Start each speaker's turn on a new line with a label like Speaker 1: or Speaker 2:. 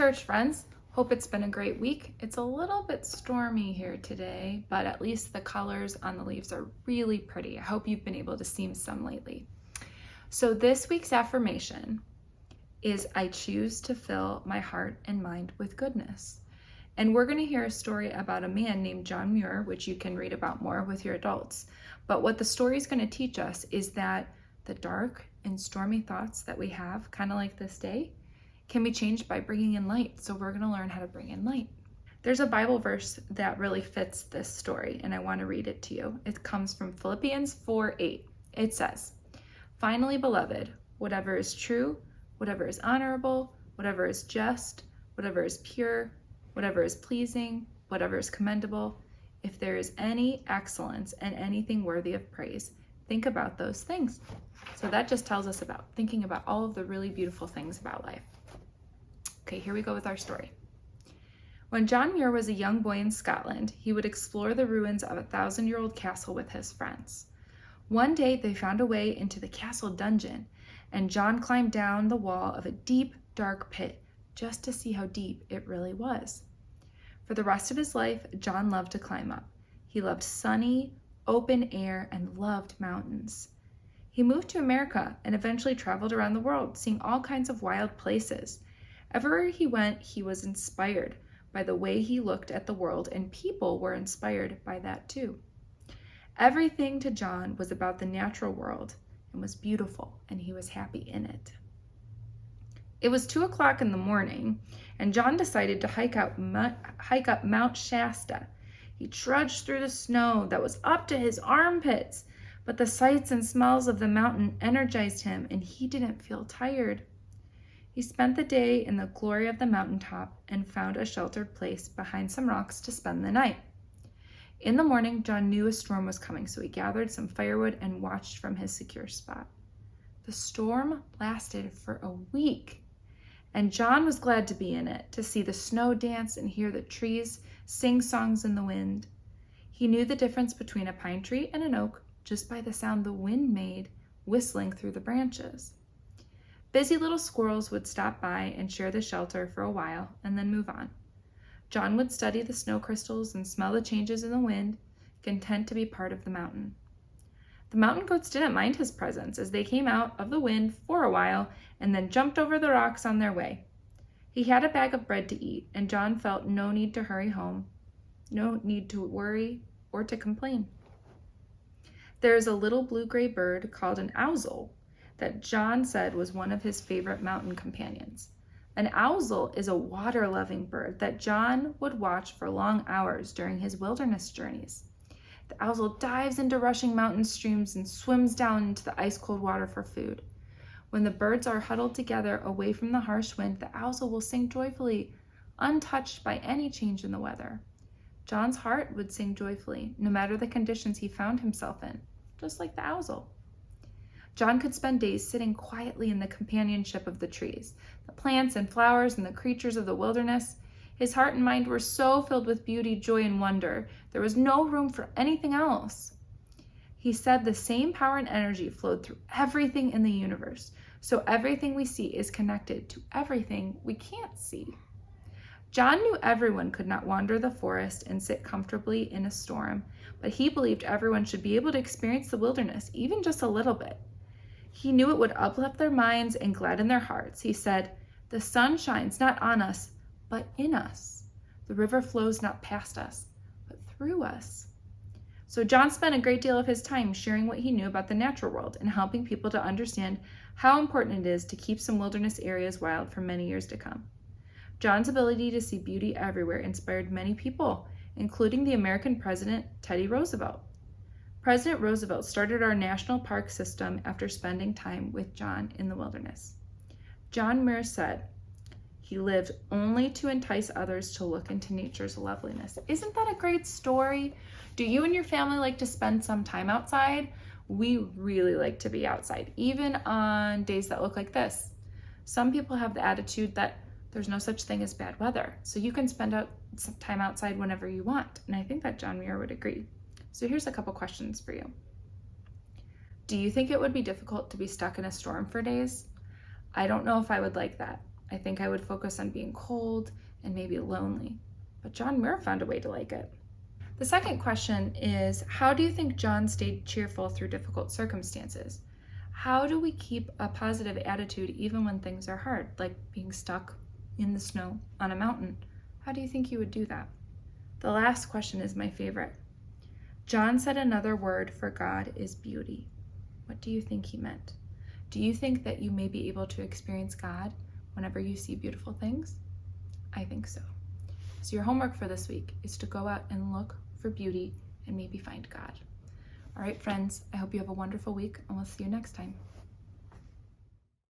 Speaker 1: church friends. Hope it's been a great week. It's a little bit stormy here today, but at least the colors on the leaves are really pretty. I hope you've been able to see some lately. So this week's affirmation is I choose to fill my heart and mind with goodness. And we're going to hear a story about a man named John Muir, which you can read about more with your adults. But what the story is going to teach us is that the dark and stormy thoughts that we have, kind of like this day, can be changed by bringing in light. So we're going to learn how to bring in light. There's a Bible verse that really fits this story, and I want to read it to you. It comes from Philippians 4:8. It says, "Finally, beloved, whatever is true, whatever is honorable, whatever is just, whatever is pure, whatever is pleasing, whatever is commendable, if there is any excellence and anything worthy of praise, think about those things." So that just tells us about thinking about all of the really beautiful things about life. Okay, here we go with our story. When John Muir was a young boy in Scotland, he would explore the ruins of a 1,000-year-old castle with his friends. One day, they found a way into the castle dungeon, and John climbed down the wall of a deep, dark pit just to see how deep it really was. For the rest of his life, John loved to climb up. He loved sunny, open air and loved mountains. He moved to America and eventually traveled around the world, seeing all kinds of wild places. Everywhere he went, he was inspired by the way he looked at the world, and people were inspired by that too. Everything to John was about the natural world and was beautiful, and he was happy in it. It was 2:00 in the morning, and John decided to hike up Mount Shasta. He trudged through the snow that was up to his armpits, but the sights and smells of the mountain energized him, and he didn't feel tired. He spent the day in the glory of the mountaintop and found a sheltered place behind some rocks to spend the night. In the morning, John knew a storm was coming, so he gathered some firewood and watched from his secure spot. The storm lasted for a week, and John was glad to be in it, to see the snow dance and hear the trees sing songs in the wind. He knew the difference between a pine tree and an oak just by the sound the wind made whistling through the branches. Busy little squirrels would stop by and share the shelter for a while and then move on. John would study the snow crystals and smell the changes in the wind, content to be part of the mountain. The mountain goats didn't mind his presence as they came out of the wind for a while and then jumped over the rocks on their way. He had a bag of bread to eat, and John felt no need to hurry home, no need to worry or to complain. There is a little blue-gray bird called an ousel that John said was one of his favorite mountain companions. An ousel is a water-loving bird that John would watch for long hours during his wilderness journeys. The ousel dives into rushing mountain streams and swims down into the ice-cold water for food. When the birds are huddled together away from the harsh wind, the ousel will sing joyfully, untouched by any change in the weather. John's heart would sing joyfully, no matter the conditions he found himself in, just like the ousel. John could spend days sitting quietly in the companionship of the trees, the plants and flowers and the creatures of the wilderness. His heart and mind were so filled with beauty, joy, and wonder, there was no room for anything else. He said the same power and energy flowed through everything in the universe, so everything we see is connected to everything we can't see. John knew everyone could not wander the forest and sit comfortably in a storm, but he believed everyone should be able to experience the wilderness, even just a little bit. He knew it would uplift their minds and gladden their hearts. He said, "The sun shines not on us, but in us. The river flows not past us, but through us." So John spent a great deal of his time sharing what he knew about the natural world and helping people to understand how important it is to keep some wilderness areas wild for many years to come. John's ability to see beauty everywhere inspired many people, including the American president, Teddy Roosevelt. President Roosevelt started our national park system after spending time with John in the wilderness. John Muir said, "He lived only to entice others to look into nature's loveliness." Isn't that a great story? Do you and your family like to spend some time outside? We really like to be outside, even on days that look like this. Some people have the attitude that there's no such thing as bad weather, so you can spend some time outside whenever you want, and I think that John Muir would agree. So here's a couple questions for you. Do you think it would be difficult to be stuck in a storm for days? I don't know if I would like that. I think I would focus on being cold and maybe lonely. But John Muir found a way to like it. The second question is, how do you think John stayed cheerful through difficult circumstances? How do we keep a positive attitude even when things are hard, like being stuck in the snow on a mountain? How do you think you would do that? The last question is my favorite. John said another word for God is beauty. What do you think he meant? Do you think that you may be able to experience God whenever you see beautiful things? I think so. So your homework for this week is to go out and look for beauty and maybe find God. All right, friends, I hope you have a wonderful week, and we'll see you next time.